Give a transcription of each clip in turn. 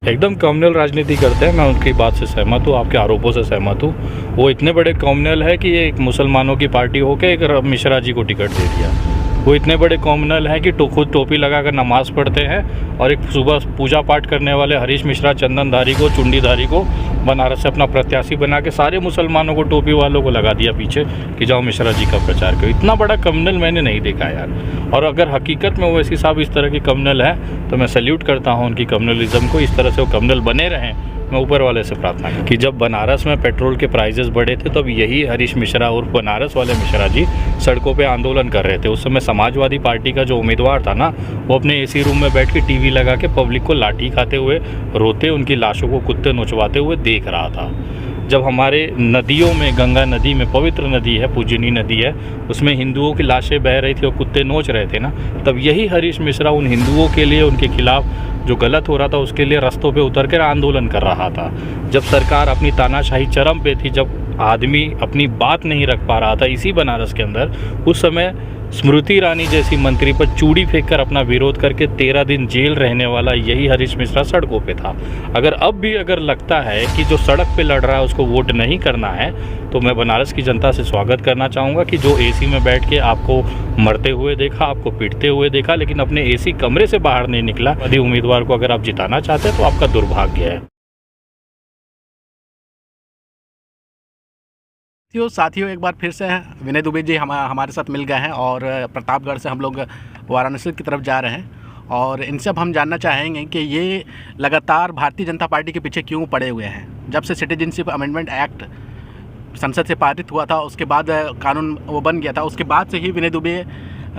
एकदम कम्युनल राजनीति करते हैं। मैं उनकी बात से सहमत हूँ, आपके आरोपों से सहमत हूँ। वो इतने बड़े कम्युनल है कि ये एक मुसलमानों की पार्टी होकर एक मिश्रा जी को टिकट दे दिया। वो इतने बड़े कम्युनल हैं कि खुद टोपी लगाकर नमाज़ पढ़ते हैं और एक सुबह पूजा पाठ करने वाले हरीश मिश्रा चंदनधारी को, चुंडीधारी को बनारस से अपना प्रत्याशी बना के सारे मुसलमानों को, टोपी वालों को लगा दिया पीछे कि जाओ मिश्रा जी का प्रचार करो। इतना बड़ा कम्युनल मैंने नहीं देखा यार। और अगर हकीकत में वो वैसी साहब इस तरह के कम्युनल है तो मैं सैल्यूट करता हूँ उनकी कम्युनलिज्म को। इस तरह से वो कम्युनल बने रहें। मैं ऊपर वाले से प्रार्थना की कि जब बनारस में पेट्रोल के प्राइजेस बढ़े थे तब यही हरीश मिश्रा और बनारस वाले मिश्रा जी सड़कों पे आंदोलन कर रहे थे। उस समय समाजवादी पार्टी का जो उम्मीदवार था ना, वो अपने एसी रूम में बैठ के टीवी लगा के पब्लिक को लाठी खाते हुए, रोते, उनकी लाशों को कुत्ते नोचवाते हुए देख रहा था। जब हमारे नदियों में, गंगा नदी में, पवित्र नदी है, पूजनीय नदी है, उसमें हिंदुओं की लाशें बह रही थी और कुत्ते नोच रहे थे ना, तब यही हरीश मिश्रा उन हिंदुओं के लिए, उनके खिलाफ जो गलत हो रहा था उसके लिए रास्तों पे उतर कर आंदोलन कर रहा था। जब सरकार अपनी तानाशाही चरम पे थी, जब आदमी अपनी बात नहीं रख पा रहा था इसी बनारस के अंदर, उस समय स्मृति ईरानी जैसी मंत्री पर चूड़ी फेंक कर अपना विरोध करके 13 दिन जेल रहने वाला यही हरीश मिश्रा सड़कों पे था। अगर अब भी लगता है कि जो सड़क पे लड़ रहा है उसको वोट नहीं करना है, तो मैं बनारस की जनता से स्वागत करना चाहूँगा कि जो एसी में बैठ के आपको मरते हुए देखा, आपको पीटते हुए देखा, लेकिन अपने एसी कमरे से बाहर नहीं निकला, यदि उम्मीदवार को अगर आप जिताना चाहते हैं तो आपका दुर्भाग्य है। साथियों, एक बार फिर से विनय दुबे जी हमारे साथ मिल गए हैं और प्रतापगढ़ से हम लोग वाराणसी की तरफ जा रहे हैं और इनसे अब हम जानना चाहेंगे कि ये लगातार भारतीय जनता पार्टी के पीछे क्यों पड़े हुए हैं। जब से सिटीजनशिप अमेंडमेंट एक्ट संसद से पारित हुआ था, उसके बाद कानून वो बन गया था, उसके बाद से ही विनय दुबे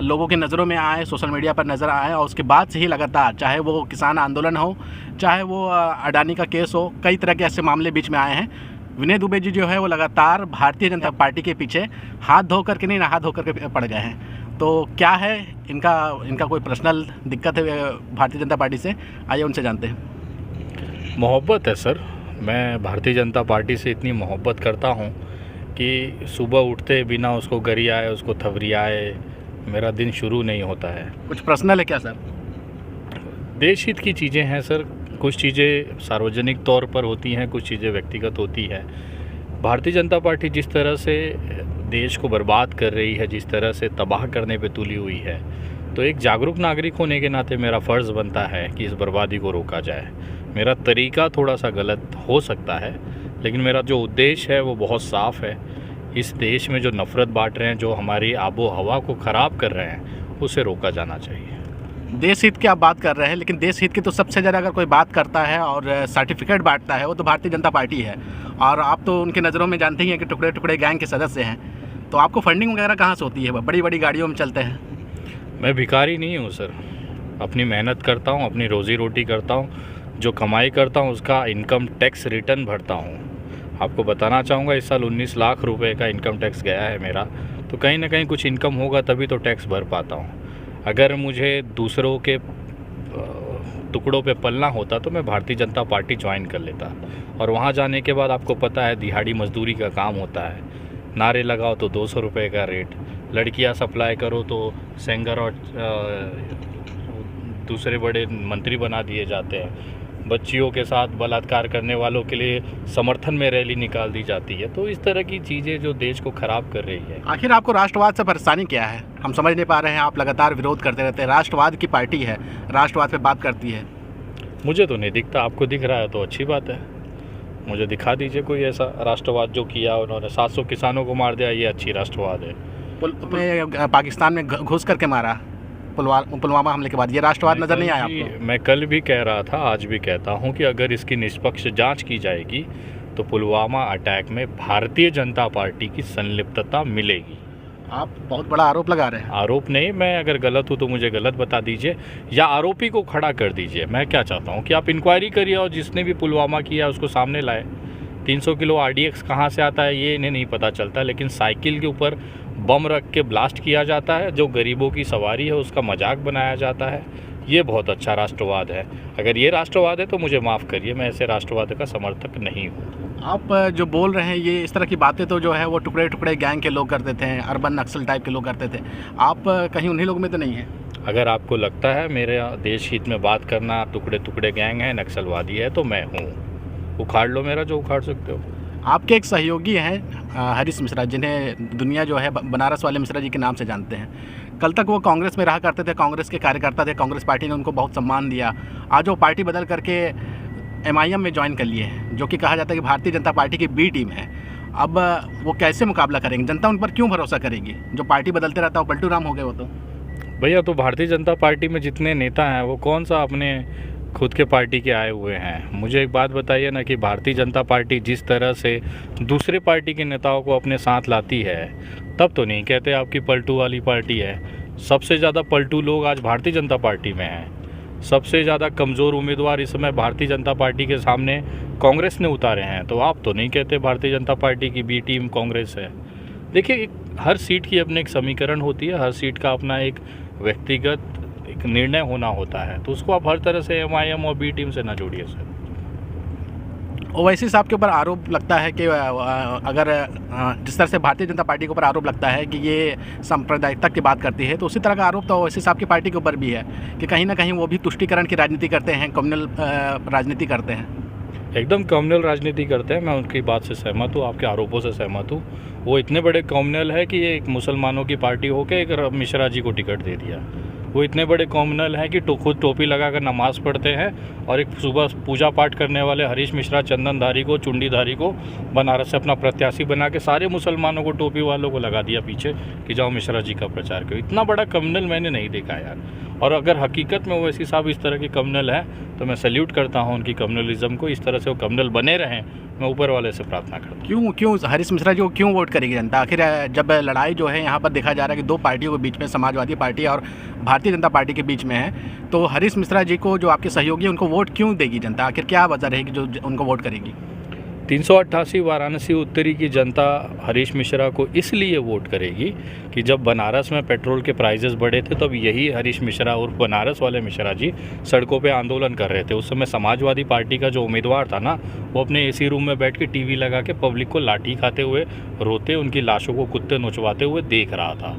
लोगों की नज़रों में आए, सोशल मीडिया पर नज़र आए और उसके बाद से ही लगातार, चाहे वो किसान आंदोलन हो, चाहे वो अडानी का केस हो, कई तरह के ऐसे मामले बीच में आए हैं। विनय दुबे जी जो है वो लगातार भारतीय जनता पार्टी के पीछे हाथ धो करके नहीं, नहा धो करके पड़ गए हैं। तो क्या है इनका कोई पर्सनल दिक्कत है भारतीय जनता पार्टी से? आइए उनसे जानते हैं। मोहब्बत है सर। मैं भारतीय जनता पार्टी से इतनी मोहब्बत करता हूँ कि सुबह उठते बिना उसको गरियाए, उसको थवरियाए मेरा दिन शुरू नहीं होता है। कुछ पर्सनल है क्या सर? देश हित की चीज़ें हैं सर। कुछ चीज़ें सार्वजनिक तौर पर होती हैं, कुछ चीज़ें व्यक्तिगत होती हैं। भारतीय जनता पार्टी जिस तरह से देश को बर्बाद कर रही है, जिस तरह से तबाह करने पे तुली हुई है, तो एक जागरूक नागरिक होने के नाते मेरा फ़र्ज़ बनता है कि इस बर्बादी को रोका जाए। मेरा तरीका थोड़ा सा गलत हो सकता है, लेकिन मेरा जो उद्देश्य है वो बहुत साफ़ है। इस देश में जो नफ़रत बांट रहे हैं, जो हमारी आबो हवा को ख़राब कर रहे हैं, उसे रोका जाना चाहिए। देश हित की आप बात कर रहे हैं, लेकिन देश हित की तो सबसे ज़्यादा अगर कोई बात करता है और सर्टिफिकेट बांटता है वो तो भारतीय जनता पार्टी है। और आप तो उनकी नज़रों में जानते ही हैं कि टुकड़े टुकड़े गैंग के सदस्य हैं। तो आपको फंडिंग वगैरह कहाँ से होती है? बड़ी बड़ी गाड़ियों में चलते हैं। मैं भिखारी नहीं हूँ सर। अपनी मेहनत करता हूँ, अपनी रोज़ी रोटी करता हूँ, जो कमाई करता हूँ उसका इनकम टैक्स रिटर्न भरता हूँ। आपको बताना चाहूँगा इस साल 19 लाख रुपए का इनकम टैक्स गया है मेरा। तो कहीं ना कहीं कुछ इनकम होगा तभी तो टैक्स भर पाता हूँ। अगर मुझे दूसरों के टुकड़ों पे पलना होता तो मैं भारतीय जनता पार्टी ज्वाइन कर लेता। और वहाँ जाने के बाद आपको पता है दिहाड़ी मजदूरी का काम होता है। नारे लगाओ तो 200 रुपये का रेट, लड़कियाँ सप्लाई करो तो सेंगर और दूसरे बड़े मंत्री बना दिए जाते हैं। बच्चियों के साथ बलात्कार करने वालों के लिए समर्थन में रैली निकाल दी जाती है। तो इस तरह की चीज़ें जो देश को ख़राब कर रही है। आखिर आपको राष्ट्रवाद से परेशानी क्या है? हम समझ नहीं पा रहे हैं। आप लगातार विरोध करते रहते हैं। राष्ट्रवाद की पार्टी है, राष्ट्रवाद पे बात करती है। मुझे तो नहीं दिखता, आपको दिख रहा है तो अच्छी बात है। मुझे दिखा दीजिए कोई ऐसा राष्ट्रवाद जो किया उन्होंने। 700 किसानों को मार दिया, ये अच्छी राष्ट्रवाद है। पाकिस्तान में घुस करके मारा पुलवामा हमले के बाद, ये राष्ट्रवाद नज़र नहीं आया आपको? मैं कल भी कह रहा था, आज भी कहता हूं कि अगर इसकी निष्पक्ष जांच की जाएगी तो पुलवामा अटैक में भारतीय जनता पार्टी की संलिप्तता मिलेगी। आप बहुत बड़ा आरोप लगा रहे हैं। आरोप नहीं, मैं अगर गलत हूं तो मुझे गलत बता दीजिए या आरोपी को खड़ा कर दीजिए। मैं क्या चाहता हूं कि आप इंक्वायरी करिए और जिसने भी पुलवामा किया उसको सामने लाए। 300 किलो RDX कहाँ से आता है ये इन्हें नहीं पता चलता, लेकिन साइकिल के ऊपर बम रख के ब्लास्ट किया जाता है, जो गरीबों की सवारी है उसका मजाक बनाया जाता है। ये बहुत अच्छा राष्ट्रवाद है। अगर ये राष्ट्रवाद है तो मुझे माफ़ करिए, मैं ऐसे राष्ट्रवाद का समर्थक नहीं हूँ। आप जो बोल रहे हैं ये इस तरह की बातें तो जो है वो टुकड़े टुकड़े गैंग के लोग करते थे, अर्बन नक्सल टाइप के लोग करते थे। आप कहीं उन्हीं लोग में तो नहीं हैं? अगर आपको लगता है मेरे देश हित में बात करना टुकड़े टुकड़े गैंग है, नक्सलवादी है, तो मैं हूँ। उखाड़ लो मेरा जो उखाड़ सकते हो। आपके एक सहयोगी हैं हरीश मिश्रा, जिन्हें दुनिया जो है बनारस वाले मिश्रा जी के नाम से जानते हैं। कल तक वो कांग्रेस में रहा करते थे, कांग्रेस के कार्यकर्ता थे, कांग्रेस पार्टी ने उनको बहुत सम्मान दिया। आज वो पार्टी बदल करके MIM में ज्वाइन कर लिए हैं, जो कि कहा जाता है कि भारतीय जनता पार्टी की B टीम है। अब वो कैसे मुकाबला करेंगे? जनता उन पर क्यों भरोसा करेगी? जो पार्टी बदलते रहता है वो पलटू राम हो गए वो तो। भैया तो भारतीय जनता पार्टी में जितने नेता हैं वो कौन सा अपने खुद के पार्टी के आए हुए हैं? मुझे एक बात बताइए ना कि भारतीय जनता पार्टी जिस तरह से दूसरे पार्टी के नेताओं को अपने साथ लाती है, तब तो नहीं कहते आपकी पलटू वाली पार्टी है। सबसे ज़्यादा पलटू लोग आज भारतीय जनता पार्टी में हैं। सबसे ज़्यादा कमज़ोर उम्मीदवार इस समय भारतीय जनता पार्टी के सामने कांग्रेस ने उतारे हैं, तो आप तो नहीं कहते भारतीय जनता पार्टी की B टीम कांग्रेस है। देखिए, हर सीट की अपने एक समीकरण होती है, हर सीट का अपना एक व्यक्तिगत एक निर्णय होना होता है, तो उसको आप हर तरह से MIM और B टीम से ना जोड़िए सर। ओवैसी साहब के ऊपर आरोप लगता है कि अगर जिस तरह से भारतीय जनता पार्टी के ऊपर आरोप लगता है कि ये सांप्रदायिकता की बात करती है, तो उसी तरह का आरोप तो ओवैसी साहब की पार्टी के ऊपर भी है कि कहीं ना कहीं वो भी तुष्टीकरण की राजनीति करते हैं, कम्युनल राजनीति करते हैं। एकदम कम्युनल राजनीति करते हैं, मैं उनकी बात से सहमत हूँ, आपके आरोपों से सहमत हूँ। वो इतने बड़े कम्युनल है कि ये एक मुसलमानों की पार्टी होकर एक मिश्रा जी को टिकट दे दिया। वो इतने बड़े कम्युनल हैं कि खुद टोपी लगाकर नमाज़ पढ़ते हैं और एक सुबह पूजा पाठ करने वाले हरीश मिश्रा चंदनधारी को, चुंडीधारी को बनारस से अपना प्रत्याशी बना के सारे मुसलमानों को, टोपी वालों को लगा दिया पीछे कि जाओ मिश्रा जी का प्रचार करो। इतना बड़ा कम्युनल मैंने नहीं देखा यार। और अगर हकीकत में ओवैसी साहब इस तरह के कम्युनल है तो मैं सैल्यूट करता हूँ उनकी कम्युनलिज्म को। इस तरह से वो कम्युनल बने रहें, मैं ऊपर वाले से प्रार्थना करता हूँ। क्यों हरीश मिश्रा जी को क्यों वोट करेगी जनता? आखिर जब लड़ाई जो है यहाँ पर देखा जा रहा है कि दो पार्टियों के बीच में, समाजवादी पार्टी और भारतीय जनता पार्टी के बीच में है, तो हरीश मिश्रा जी को जो आपके सहयोगी उनको वोट क्यों देगी जनता? आखिर क्या वजह रहेगी जो उनको वोट करेगी? 388 वाराणसी उत्तरी की जनता हरीश मिश्रा को इसलिए वोट करेगी कि जब बनारस में पेट्रोल के प्राइसेस बढ़े थे तब यही हरीश मिश्रा और बनारस वाले मिश्रा जी सड़कों पे आंदोलन कर रहे थे। उस समय समाजवादी पार्टी का जो उम्मीदवार था ना, वो अपने AC रूम में बैठ के TV लगा के पब्लिक को लाठी खाते हुए, रोते, उनकी लाशों को कुत्ते नोचवाते हुए देख रहा था।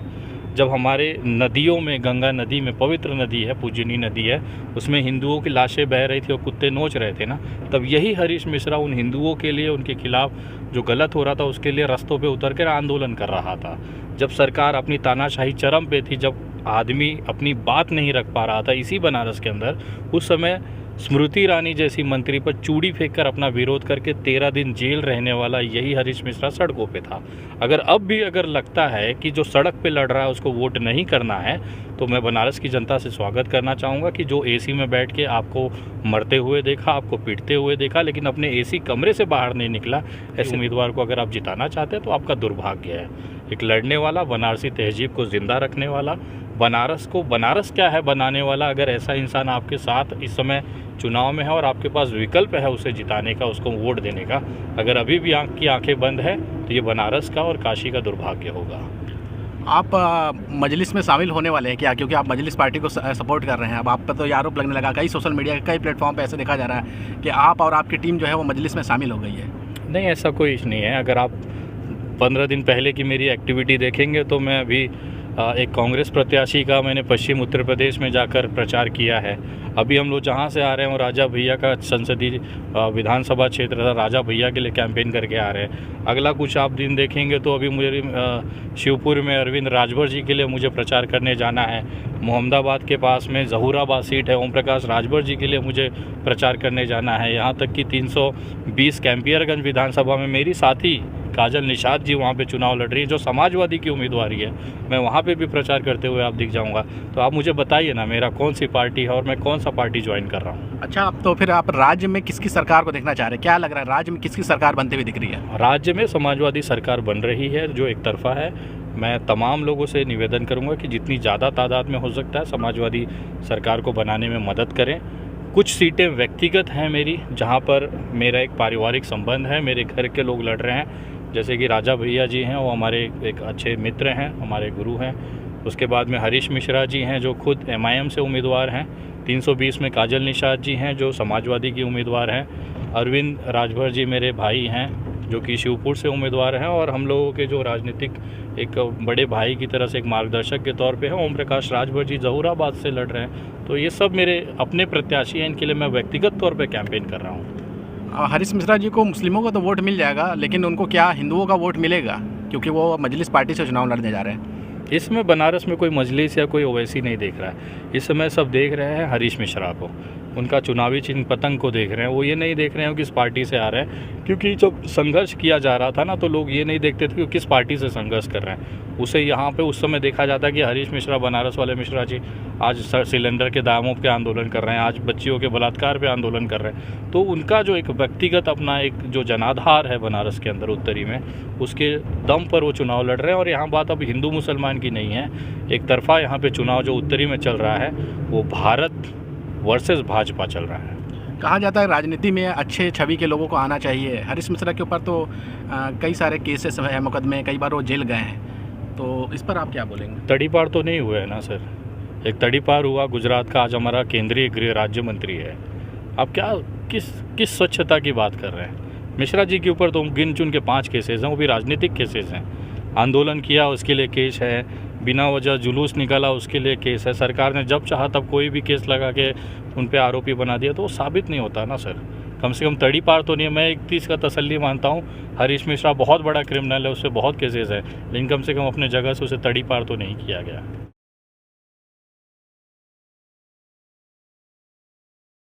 जब हमारे नदियों में, गंगा नदी में, पवित्र नदी है, पूजनीय नदी है, उसमें हिंदुओं की लाशें बह रही थी और कुत्ते नोच रहे थे ना, तब यही हरीश मिश्रा उन हिंदुओं के लिए, उनके खिलाफ जो गलत हो रहा था उसके लिए रास्तों पे उतर कर आंदोलन कर रहा था। जब सरकार अपनी तानाशाही चरम पे थी, जब आदमी अपनी बात नहीं रख पा रहा था इसी बनारस के अंदर, उस समय स्मृति ईरानी जैसी मंत्री पर चूड़ी फेंककर अपना विरोध करके 13 दिन जेल रहने वाला यही हरीश मिश्रा सड़कों पे था। अगर लगता है कि जो सड़क पे लड़ रहा है उसको वोट नहीं करना है, तो मैं बनारस की जनता से स्वागत करना चाहूँगा कि जो AC में बैठ के आपको मरते हुए देखा, आपको पीटते हुए देखा, लेकिन अपने AC कमरे से बाहर नहीं निकला, ऐसे उम्मीदवार को अगर आप जिताना चाहते हैं तो आपका दुर्भाग्य है। एक लड़ने वाला, बनारसी तहजीब को ज़िंदा रखने वाला, बनारस को बनारस क्या है बनाने वाला, अगर ऐसा इंसान आपके साथ इस समय चुनाव में है और आपके पास विकल्प है उसे जिताने का, उसको वोट देने का, अगर अभी भी की आंखें बंद है तो ये बनारस का और काशी का दुर्भाग्य होगा। आप मजलिस में शामिल होने वाले हैं क्या? क्योंकि आप मजलिस पार्टी को सपोर्ट कर रहे हैं। अब आप पर तो ये आरोप लगने लगा, कई सोशल मीडिया के कई प्लेटफॉर्म पे ऐसे देखा जा रहा है कि आप और आपकी टीम जो है वो मजलिस में शामिल हो गई है। नहीं, ऐसा कोई नहीं है। अगर आप 15 दिन पहले की मेरी एक्टिविटी देखेंगे तो मैं अभी एक कांग्रेस प्रत्याशी का मैंने पश्चिम उत्तर प्रदेश में जाकर प्रचार किया है। अभी हम लोग जहाँ से आ रहे हैं वो राजा भैया का संसदीय विधानसभा क्षेत्र था, राजा भैया के लिए कैंपेन करके आ रहे हैं। अगला कुछ आप दिन देखेंगे तो अभी मुझे शिवपुर में अरविंद राजभर जी के लिए मुझे प्रचार करने जाना है। मोहम्मदाबाद के पास में जहूराबाद सीट है, ओम प्रकाश राजभर जी के लिए मुझे प्रचार करने जाना है। यहाँ तक कि 320 कैंपियरगंज विधानसभा में मेरी साथी काजल निषाद जी वहाँ पे चुनाव लड़ रही है, जो समाजवादी की उम्मीदवारी है। मैं वहाँ पे भी प्रचार करते हुए आप दिख जाऊँगा। तो आप मुझे बताइए ना मेरा कौन सी पार्टी है और मैं कौन सा पार्टी ज्वाइन कर रहा हूँ। अच्छा, तो फिर आप राज्य में किसकी सरकार को देखना चाह रहे हैं? क्या लग रहा है राज्य में किसकी सरकार बनते हुए दिख रही है? राज्य में समाजवादी सरकार बन रही है जो एक तरफा है। मैं तमाम लोगों से निवेदन करूँगा कि जितनी ज़्यादा तादाद में हो सकता है समाजवादी सरकार को बनाने में मदद करें। कुछ सीटें व्यक्तिगत हैं मेरी, जहाँ पर मेरा एक पारिवारिक संबंध है, मेरे घर के लोग लड़ रहे हैं। जैसे कि राजा भैया जी हैं, वो हमारे एक अच्छे मित्र हैं, हमारे गुरु हैं। उसके बाद में हरीश मिश्रा जी हैं जो खुद MIM से उम्मीदवार हैं। 320 में काजल निषाद जी हैं जो समाजवादी की उम्मीदवार हैं। अरविंद राजभर जी मेरे भाई हैं जो कि शिवपुर से उम्मीदवार हैं, और हम लोगों के जो राजनीतिक एक बड़े भाई की तरह से एक मार्गदर्शक के तौर पे हैं ओम प्रकाश राजभर जी जहूराबाद से लड़ रहे हैं। तो ये सब मेरे अपने प्रत्याशी हैं, इनके लिए मैं व्यक्तिगत तौर पे कैंपेन कर रहा हूँ। हरीश मिश्रा जी को मुस्लिमों को तो वोट मिल जाएगा, लेकिन उनको क्या हिंदुओं का वोट मिलेगा, क्योंकि वो मजलिस पार्टी से चुनाव लड़ने जा रहे हैं? इसमें बनारस में कोई मजलिस या कोई ओवैसी नहीं देख रहा है। इस समय सब देख रहे हैं हरीश मिश्रा को, उनका चुनावी चिन्ह पतंग को देख रहे हैं। वो ये नहीं देख रहे हैं कि किस पार्टी से आ रहे हैं, क्योंकि जब संघर्ष किया जा रहा था ना, तो लोग ये नहीं देखते थे कि किस पार्टी से संघर्ष कर रहे हैं। उसे यहाँ पे उस समय देखा जाता है कि हरीश मिश्रा, बनारस वाले मिश्रा जी आज सिलेंडर के दामों पे आंदोलन कर रहे हैं, आज बच्चियों के बलात्कार पे आंदोलन कर रहे हैं। तो उनका जो एक व्यक्तिगत अपना एक जो जनाधार है बनारस के अंदर उत्तरी में, उसके दम पर वो चुनाव लड़ रहे हैं। और यहाँ बात अब हिंदू मुसलमान की नहीं है, एक तरफा यहाँ पे चुनाव जो उत्तरी में चल रहा है वो भारत वर्सेस भाजपा चल रहा है। कहा जाता है राजनीति में अच्छे छवि के लोगों को आना चाहिए। हरीश मिश्रा के ऊपर तो कई सारे केसेस है, मुकदमे, कई बार वो जेल गए हैं, तो इस पर आप क्या बोलेंगे? तड़ीपार तो नहीं हुआ है ना सर, एक तड़ीपार हुआ गुजरात का, आज हमारा केंद्रीय गृह राज्य मंत्री है। आप क्या किस स्वच्छता की बात कर रहे हैं? मिश्रा जी के ऊपर तो गिन चुन के 5 केसेस हैं, वो भी राजनीतिक केसेस हैं। आंदोलन किया उसके लिए केस है, बिना वजह जुलूस निकाला उसके लिए केस है। सरकार ने जब चाहा तब कोई भी केस लगा के उन पे आरोपी बना दिया, तो वो साबित नहीं होता ना सर। कम से कम तड़ीपार तो नहीं है। मैं एक चीज़ का तसल्ली मानता हूँ, हरीश मिश्रा बहुत बड़ा क्रिमिनल है, उससे बहुत केसेस है, लेकिन कम से कम अपने जगह से उसे तड़ीपार तो नहीं किया गया।